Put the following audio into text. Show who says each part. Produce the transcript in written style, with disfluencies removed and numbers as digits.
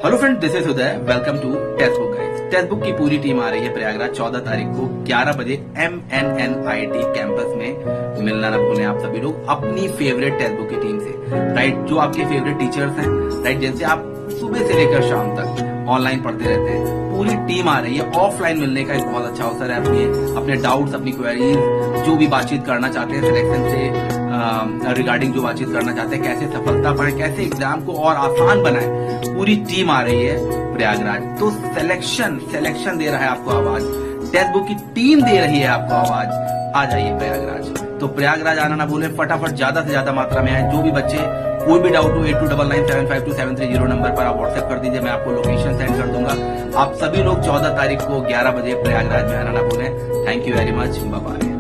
Speaker 1: Hello friend, this is Uday. Welcome to Testbook guys. Testbook की पूरी team आ रही है प्रयागराज 14 तारीख को 11 बजे MNN-IIT कैंपस में। मिलना ना भूलें आप सभी लोग अपनी फेवरेट टेस्ट बुक की टीम से, राइट। जो आपके फेवरेट टीचर्स हैं, राइट, जिनसे आप सुबह से लेकर शाम तक ऑनलाइन पढ़ते रहते हैं, पूरी टीम आ रही है। ऑफलाइन मिलने का एक बहुत अच्छा अवसर है। अपने डाउट्स, अपनी क्वेरीज, जो भी बातचीत करना चाहते हैं सिलेक्शन से रिगार्डिंग, जो बातचीत करना चाहते हैं, कैसे सफलता पाए, कैसे एग्जाम को और आसान बनाए, पूरी टीम आ रही है प्रयागराज। तो सिलेक्शन दे रहा है आपको आवाज, टेस्ट बुक की टीम दे रही है आपको आवाज। आ जाइए प्रयागराज। तो प्रयागराज आना ना भूलें, फटाफट ज्यादा से ज्यादा मात्रा में आए। जो भी बच्चे कोई भी डाउट हो 8299752730 नंबर पर आप व्हाट्सएप कर दीजिए, मैं आपको लोकेशन सेंड कर दूंगा। आप सभी लोग 14 तारीख को 11 बजे प्रयागराज में आना ना भूलें। Thank you very much, bye bye.